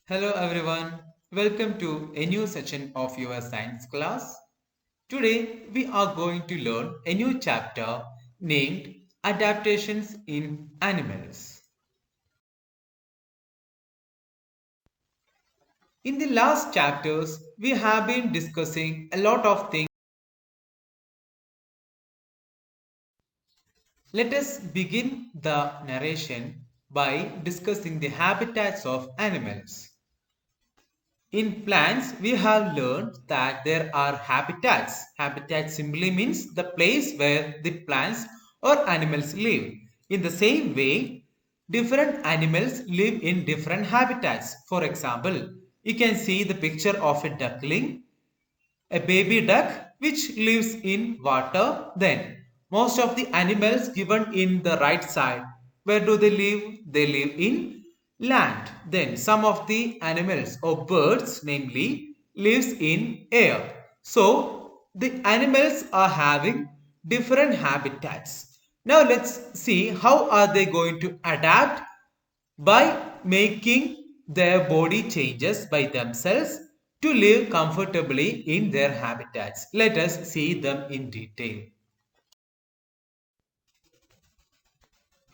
Hello everyone, welcome to a new session of your science class. Today we are going to learn a new chapter named Adaptations in Animals. In the last chapters, we have been discussing a lot of things. Let us begin the narration by discussing the habitats of animals. In plants, we have learned that there are habitats. Habitat simply means the place where the plants or animals live. In the same way, different animals live in different habitats. For example, you can see the picture of a duckling, a baby duck which lives in water. Then most of the animals given in the right side, where do they live? They live in land. Then some of the animals or birds namely lives in air. So the animals are having different habitats. Now let's see how are they going to adapt by making their body changes by themselves to live comfortably in their habitats. Let us see them in detail.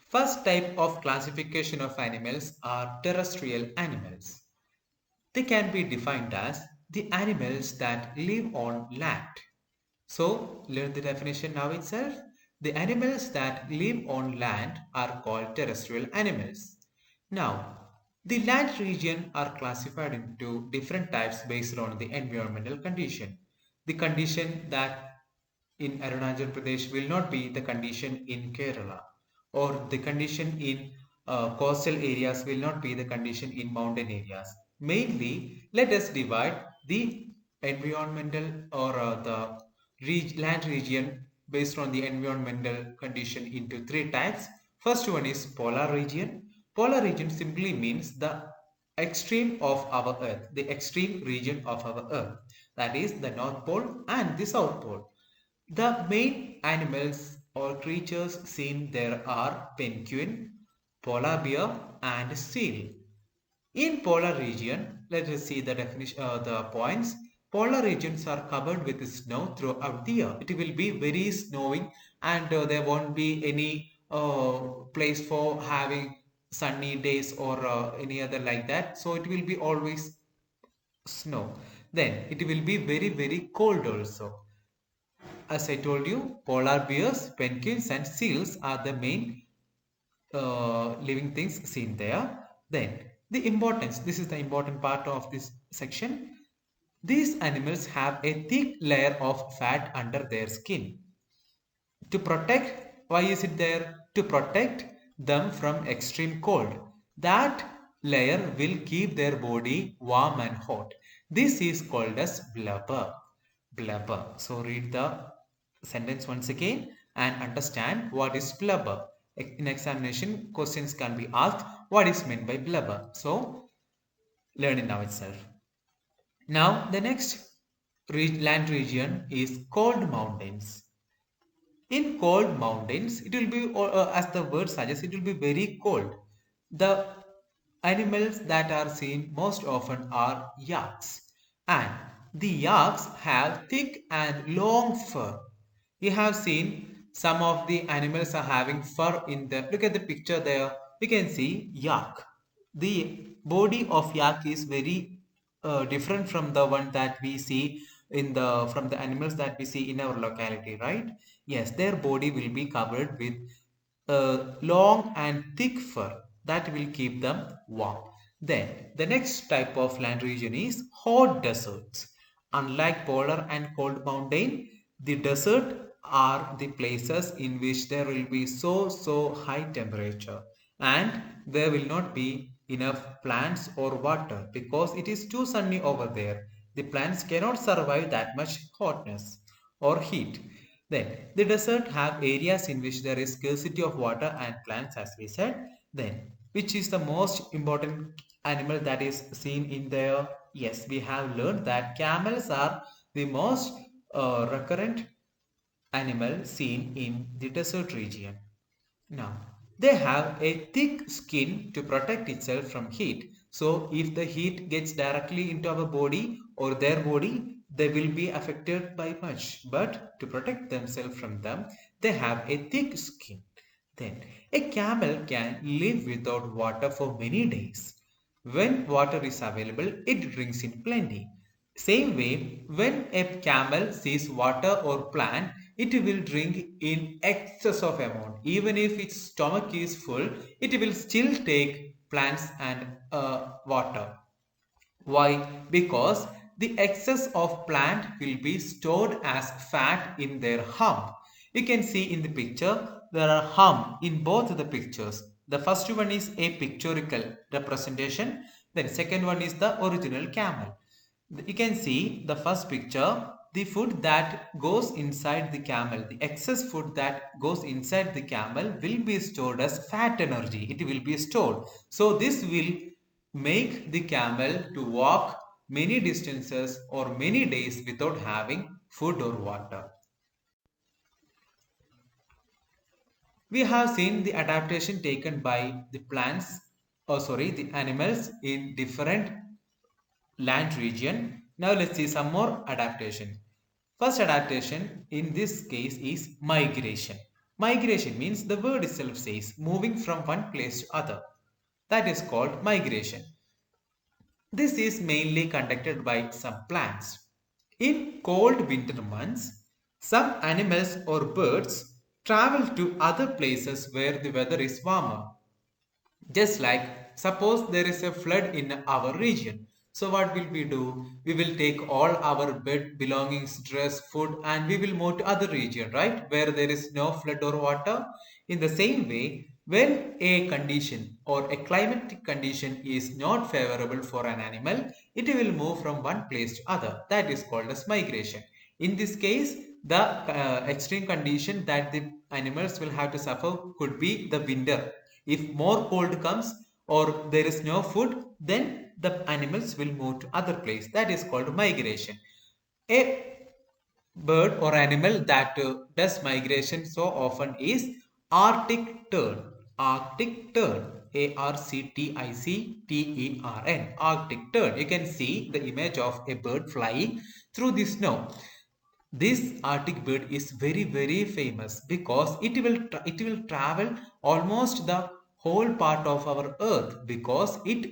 First type of classification of animals are terrestrial animals. They can be defined as the animals that live on land. So, learn the definition now itself. The animals that live on land are called terrestrial animals. Now, the land region are classified into different types based on the environmental condition. The condition that in Arunachal Pradesh will not be the condition in Kerala, or the condition in coastal areas will not be the condition in mountain areas. Mainly, let us divide the environmental or the land region based on the environmental condition into three types. First one is polar region. Polar region simply means the extreme of our earth, the extreme region of our earth, that is the north pole and the south pole. The main animals or creatures seen there are penguin, polar bear and seal. In polar region, let us see the definition, the points. Polar regions are covered with snow throughout the year. It will be very snowing and there won't be any place for having sunny days or any other like that. So it will be always snow. Then it will be very cold also. As I told you, polar bears, penguins, and seals are the main living things seen there. Then, the importance this is the important part of this section. These animals have a thick layer of fat under their skin. To protect, why is it there? To protect them from extreme cold. That layer will keep their body warm and hot. This is called as blubber. Blubber. So read the sentence once again and understand what is blubber. In examination, questions can be asked what is meant by blubber. So learn it now itself. Now the next land region is cold mountains. In cold mountains, it will be, as the word suggests, it will be very cold. The animals that are seen most often are yaks, and the yaks have thick and long fur. You have seen some of the animals are having fur in the. Look at the picture there. You can see yak. The body of yak is very different from the one that we see in the from the animals that we see in our locality, right? Yes, their body will be covered with long and thick fur that will keep them warm. Then the next type of land region is hot deserts. Unlike polar and cold mountain, the desert are the places in which there will be so high temperature and there will not be enough plants or water because it is too sunny over there. The plants cannot survive that much hotness or heat. Then the desert have areas in which there is scarcity of water and plants, as we said. Then which is the most important animal that is seen in there? Yes, we have learned that camels are the most recurrent animal seen in the desert region. Now, They have a thick skin to protect itself from heat. So if the heat gets directly into our body or their body, they will be affected by much. But to protect themselves from them, they have a thick skin. Then a camel can live without water for many days. When water is available, it drinks in plenty. Same way, when a camel sees water or plant, it will drink in excess of amount. Even if its stomach is full, it will still take plants and water. Why? Because the excess of plant will be stored as fat in their hump. You can see in the picture there are hump in both the pictures. The first one is a pictorial representation. Then second one is the original camel. You can see the first picture, the food that goes inside the camel, the excess food that goes inside the camel will be stored as fat energy. It will be stored. So this will make the camel to walk many distances or many days without having food or water. We have seen the adaptation taken by the the animals in different land region. Now let's see some more adaptation. First adaptation in this case is migration. Migration means the word itself says moving from one place to other. That is called migration. This is mainly conducted by some plants. In cold winter months, some animals or birds travel to other places where the weather is warmer. Just like suppose there is a flood in our region. So what will we do? We will take all our bed belongings, dress, food and we will move to other region, right? Where there is no flood or water. In the same way, when a condition or a climatic condition is not favorable for an animal, it will move from one place to other. That is called as migration. In this case, the extreme condition that the animals will have to suffer could be the winter. If more cold comes or there is no food, then the animals will move to other place. That is called migration. A bird or animal that does migration so often is Arctic tern. Arctic tern. Arctictern. Arctic tern. You can see the image of a bird flying through the snow. This Arctic bird is very famous because it will travel almost the whole part of our earth because it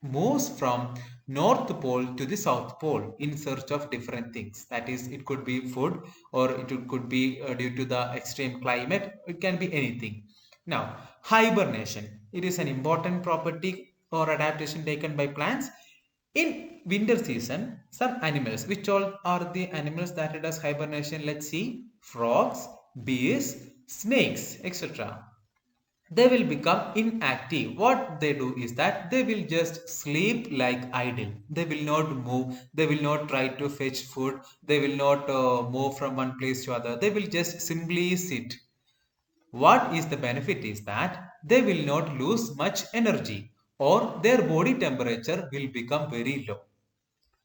moves from north pole to the south pole in search of different things. That is, it could be food or it could be due to the extreme climate. It can be anything. Now, hibernation. It is an important property or adaptation taken by plants. In winter season, some animals, which all are the animals that does hibernation? Let's see, frogs, bees, snakes, etc. They will become inactive. What they do is that they will just sleep like idle. They will not move. They will not try to fetch food. They will not move from one place to other. They will just simply sit. What is the benefit is that they will not lose much energy or their body temperature will become very low.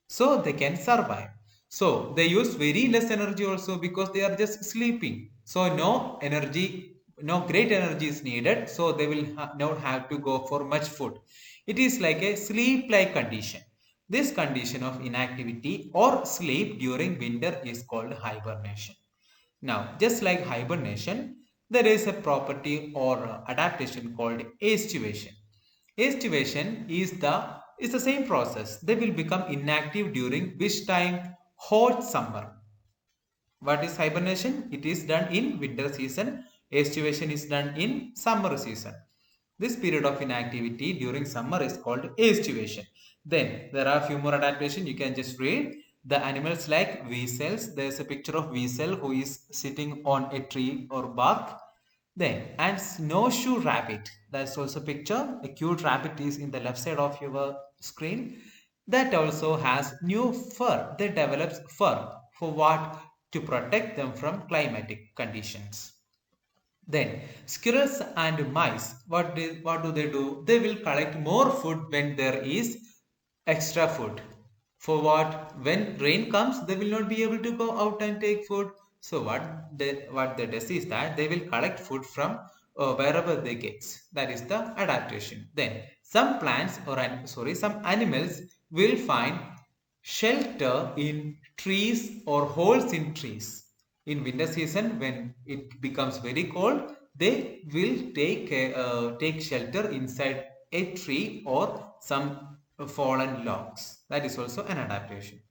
So they can survive. So they use very less energy also because they are just sleeping. So no energy, no great energy is needed. So they will not have to go for much food. It is like a sleep-like condition. This condition of inactivity or sleep during winter is called hibernation. Now, just like hibernation, there is a property or adaptation called estivation. Estivation is the same process. They will become inactive during which time? Hot summer. What is hibernation? It is done in winter season. Estivation is done in summer season. This period of inactivity during summer is called estivation. Then there are a few more adaptations. You can just read. The animals like weasels. There is a picture of weasel who is sitting on a tree or bark. Then and snowshoe rabbit. That's also a picture. A cute rabbit is in the left side of your screen. That also has new fur. They develops fur for what? To protect them from climatic conditions. Then squirrels and mice, what do they do? They will collect more food when there is extra food. For what? When rain comes, they will not be able to go out and take food. So what they do is that they will collect food from wherever they get. That is the adaptation. Then some plants or some animals will find shelter in trees or holes in trees. In winter season, when it becomes very cold, they will take shelter inside a tree or some fallen logs. That is also an adaptation.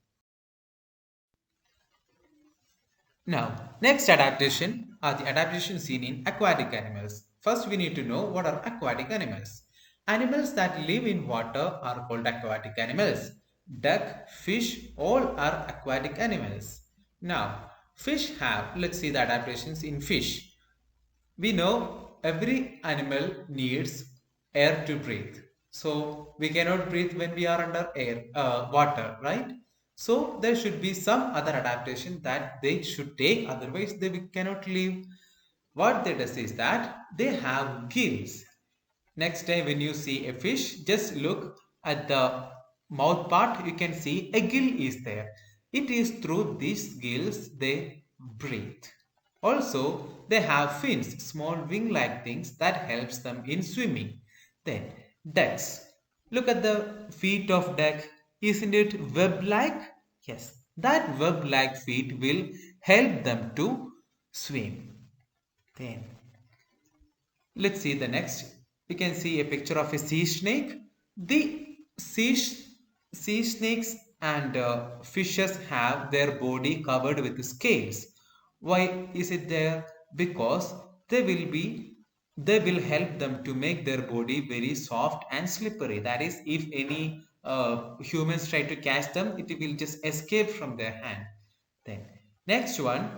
Now, next adaptation are the adaptations seen in aquatic animals. First, we need to know what are aquatic animals. Animals that live in water are called aquatic animals. Duck, fish, all are aquatic animals. Now, fish have, let's see the adaptations in fish. We know every animal needs air to breathe. So we cannot breathe when we are under water, right? So there should be some other adaptation that they should take, otherwise they cannot live. What they does is that they have gills. Next time when you see a fish, just look at the mouth part, you can see a gill is there. It is through these gills they breathe. Also, they have fins, small wing-like things that helps them in swimming. Then, ducks. Look at the feet of duck. Isn't it web-like? Yes, that web-like feet will help them to swim. Then, let's see the next. We can see a picture of a sea snake. The sea snakes and fishes have their body covered with scales. Why is it there? Because they will be they will help them to make their body very soft and slippery. That is, if any humans try to catch them, it will just escape from their hand. Then next one,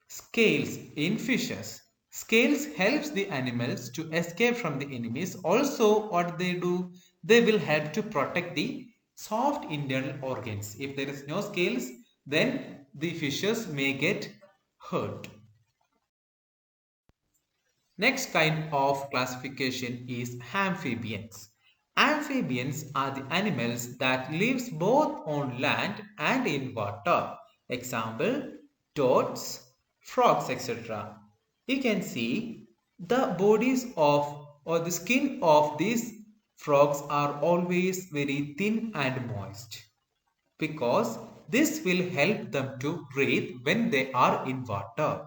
scales in fishes. Scales helps the animals to escape from the enemies. Also, what they do, they will help to protect the soft internal organs. If there is no scales, then the fishes may get hurt. Next kind of classification is amphibians. Amphibians are the animals that lives both on land and in water. Example, toads, frogs, etc. You can see the bodies of or the skin of these frogs are always very thin and moist because this will help them to breathe when they are in water.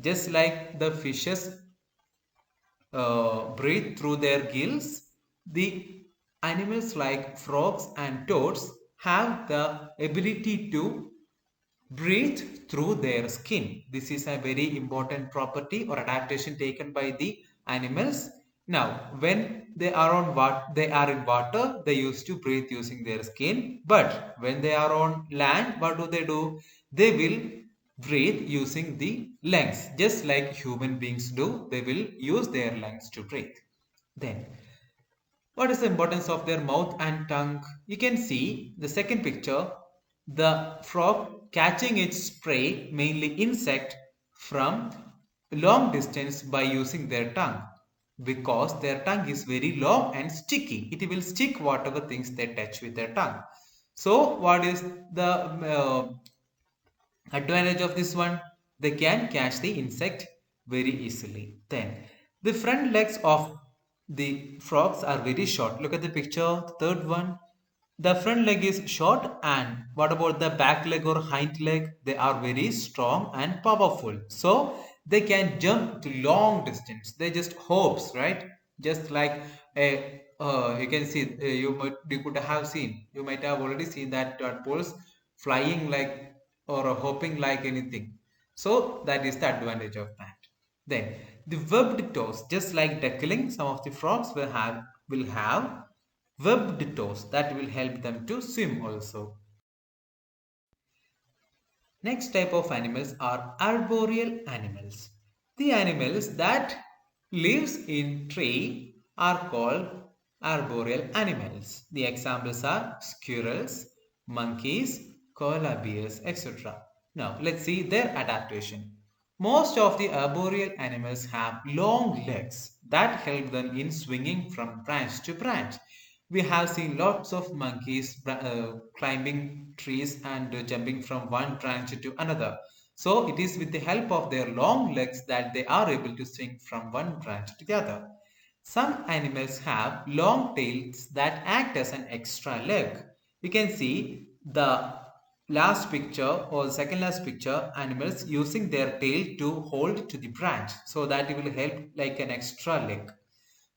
Just like the fishes breathe through their gills, the animals like frogs and toads have the ability to breathe through their skin. This is a very important property or adaptation taken by the animals. Now, when they are in water, they used to breathe using their skin. But when they are on land, what do? They will breathe using the lungs, just like human beings do. They will use their lungs to breathe. Then, what is the importance of their mouth and tongue? You can see the second picture, the frog catching its prey, mainly insect, from long distance by using their tongue because their tongue is very long and sticky. It will stick whatever things they touch with their tongue. So what is the advantage of this one? They can catch the insect very easily. Then the front legs of the frogs are very short. Look at the picture, the third one. The front leg is short, and what about the back leg or hind leg? They are very strong and powerful. So they can jump to long distance. They just hops, right? Just like a you can see you could have seen, you might have already seen that tadpoles flying like or hopping like anything. So that is the advantage of that. Then the webbed toes, just like duckling, some of the frogs will have webbed toes that will help them to swim also. Next type of animals are arboreal animals. The animals that lives in tree are called arboreal animals. The examples are squirrels, monkeys, koala bears, etc. Now let's see their adaptation. Most of the arboreal animals have long legs that help them in swinging from branch to branch. We have seen lots of monkeys climbing trees and jumping from one branch to another. So it is with the help of their long legs that they are able to swing from one branch to the other. Some animals have long tails that act as an extra leg. You can see the last picture or second last picture, animals using their tail to hold to the branch, so that it will help like an extra leg.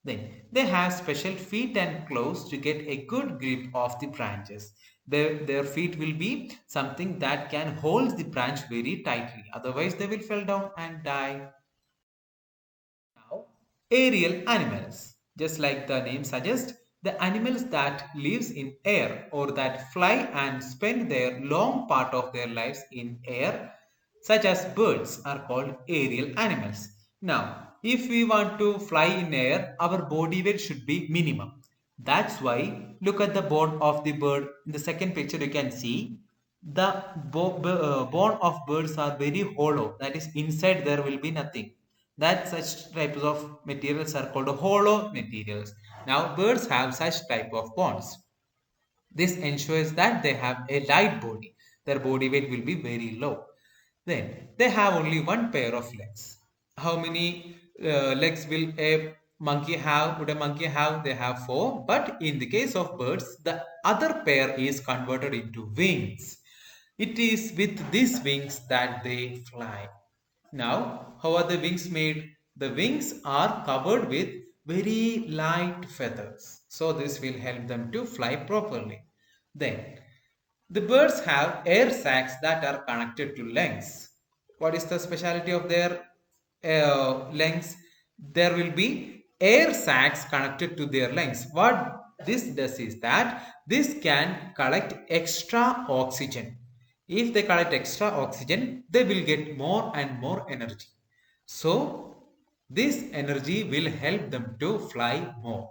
Then they have special feet and claws to get a good grip of the branches. Their feet will be something that can hold the branch very tightly. Otherwise, they will fall down and die. Now, aerial animals. Just like the name suggests, the animals that lives in air or that fly and spend their long part of their lives in air, such as birds, are called aerial animals. Now, if we want to fly in air, our body weight should be minimum. That's why look at the bone of the bird. In the second picture, you can see the bone of birds are very hollow. That is, inside there will be nothing. That such types of materials are called hollow materials. Now, birds have such type of bones. This ensures that they have a light body. Their body weight will be very low. Then they have only one pair of legs. How many legs will a monkey have? Would a monkey have? They have four. But in the case of birds, the other pair is converted into wings. It is with these wings that they fly. Now, how are the wings made? The wings are covered with very light feathers. So this will help them to fly properly. Then, the birds have air sacs that are connected to lungs. What is the specialty of their lungs? There will be air sacs connected to their lungs. What this does is that this can collect extra oxygen. If they collect extra oxygen, they will get more and more energy. So, this energy will help them to fly more.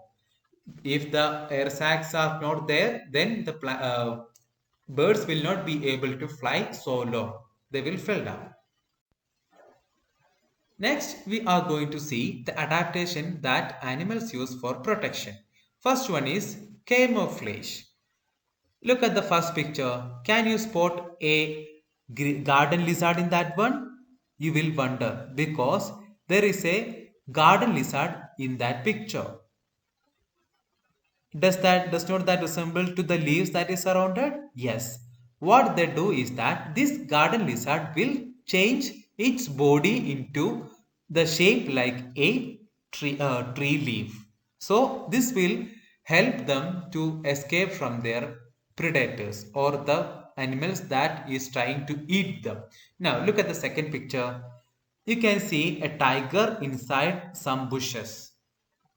If the air sacs are not there, then the birds will not be able to fly so long. They will fall down. Next, we are going to see the adaptation that animals use for protection. First one is camouflage. Look at the first picture. Can you spot a garden lizard in that one? You will wonder because there is a garden lizard in that picture. Does not that resemble to the leaves that is surrounded? Yes. What they do is that this garden lizard will change its body into the shape like a tree leaf. So this will help them to escape from their predators or the animals that is trying to eat them. Now look at the second picture. You can see a tiger inside some bushes.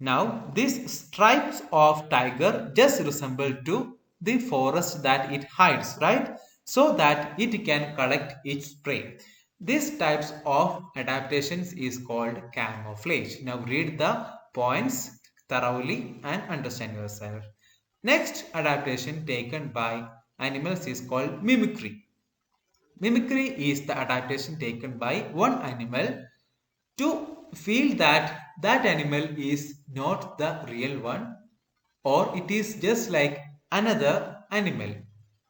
Now, these stripes of tiger just resemble to the forest that it hides, right? So that it can collect its prey. These types of adaptations is called camouflage. Now, read the points thoroughly and understand yourself. Next adaptation taken by animals is called mimicry. Mimicry is the adaptation taken by one animal to feel that that animal is not the real one or it is just like another animal.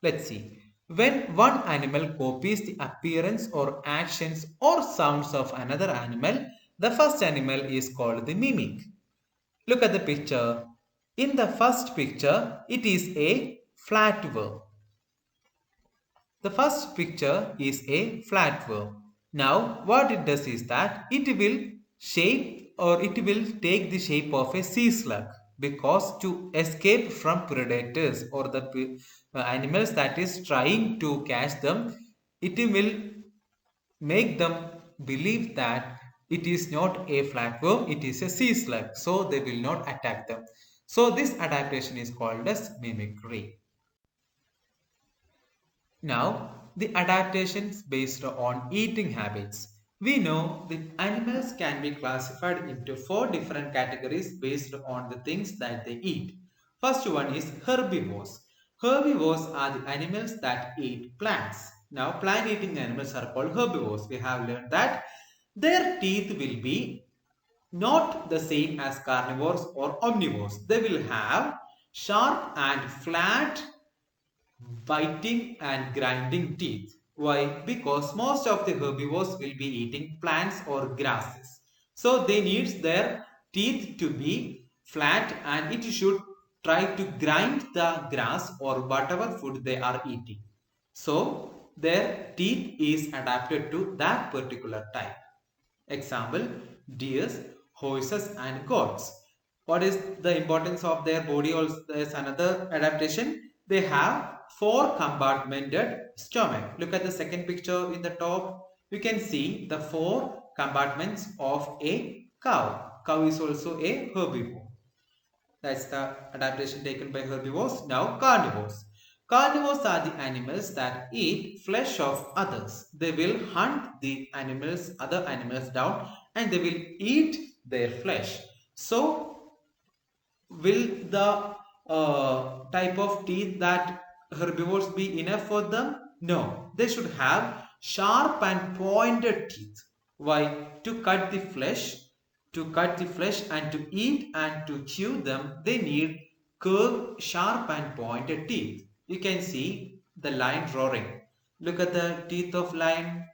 Let's see. When one animal copies the appearance or actions or sounds of another animal, the first animal is called the mimic. Look at the picture. In the first picture, it is a flatworm. The first picture is a flatworm. Now what it does is that it will shape or it will take the shape of a sea slug because to escape from predators or the animals that is trying to catch them, it will make them believe that it is not a flatworm, it is a sea slug, so they will not attack them. So this adaptation is called as mimicry. Now, the adaptations based on eating habits. We know that animals can be classified into four different categories based on the things that they eat. First one is herbivores. Herbivores are the animals that eat plants. Now, plant eating animals are called herbivores. We have learned that their teeth will be not the same as carnivores or omnivores. They will have sharp and flat biting and grinding teeth. Why? Because most of the herbivores will be eating plants or grasses. So they need their teeth to be flat and it should try to grind the grass or whatever food they are eating. So their teeth is adapted to that particular type. Example, deers, horses and goats. What is the importance of their body? Also, there's another adaptation. They have four compartmented stomach. Look at the second picture in the top. You can see the four compartments of a cow. Cow is also a herbivore. That's the adaptation taken by herbivores. Now carnivores. Carnivores are the animals that eat flesh of others. They will hunt the animals, other animals down and they will eat their flesh. So will the type of teeth that herbivores be enough for them? No, they should have sharp and pointed teeth. Why? To cut the flesh, and to eat and to chew them, they need curved, sharp and pointed teeth. You can see the lion roaring. Look at the teeth of lion.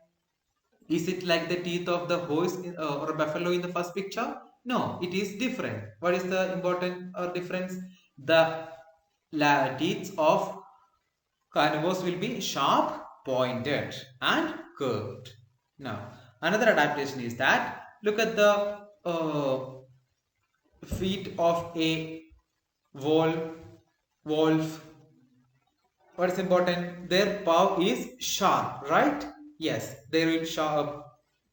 Is it like the teeth of the horse or buffalo in the first picture? No, it is different. What is the important difference? The teeth of carnivores will be sharp, pointed and curved. Now, another adaptation is that look at the feet of a wolf. What is important? Their paw is sharp, right? Yes, their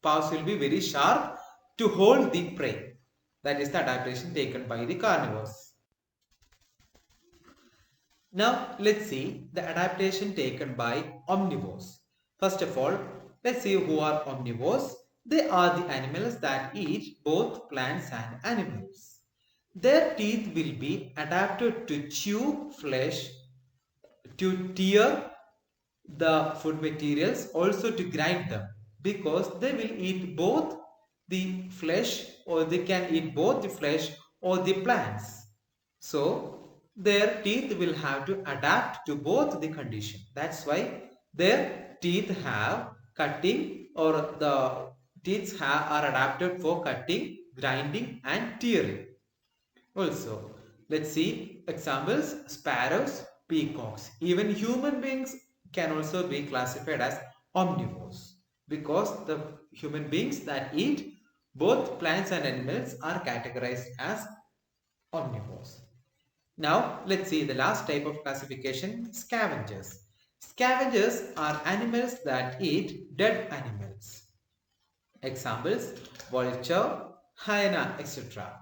paws will be very sharp to hold the prey. That is the adaptation taken by the carnivores. Now let's see the adaptation taken by omnivores. First of all, let's see who are omnivores. They are the animals that eat both plants and animals. Their teeth will be adapted to chew flesh, to tear the food materials, also to grind them, because they will eat both the flesh or they can eat both the flesh or the plants. So their teeth will have to adapt to both the condition. That's why their teeth have cutting, or the teeth are adapted for cutting, grinding and tearing. Also, let's see examples: sparrows, peacocks. Even human beings can also be classified as omnivores, because the human beings that eat both plants and animals are categorized as omnivores. Now, let's see the last type of classification: scavengers. Scavengers are animals that eat dead animals. Examples: vulture, hyena, etc.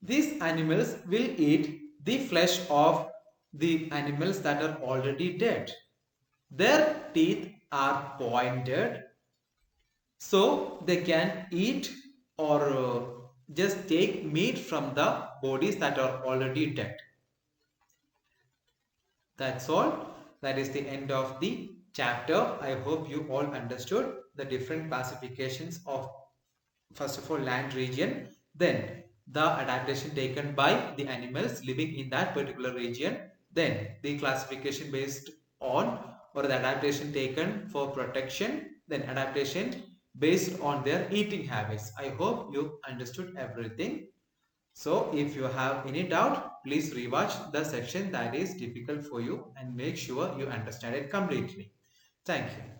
These animals will eat the flesh of the animals that are already dead. Their teeth are pointed, so they can eat or just take meat from the bodies that are already dead. That's all. That is the end of the chapter. I hope you all understood the different classifications of, first of all, land region, then the adaptation taken by the animals living in that particular region, then the classification based on, or the adaptation taken for protection, then adaptation based on their eating habits. I hope you understood everything. So if you have any doubt, please rewatch the section that is difficult for you and make sure you understand it completely. Thank you.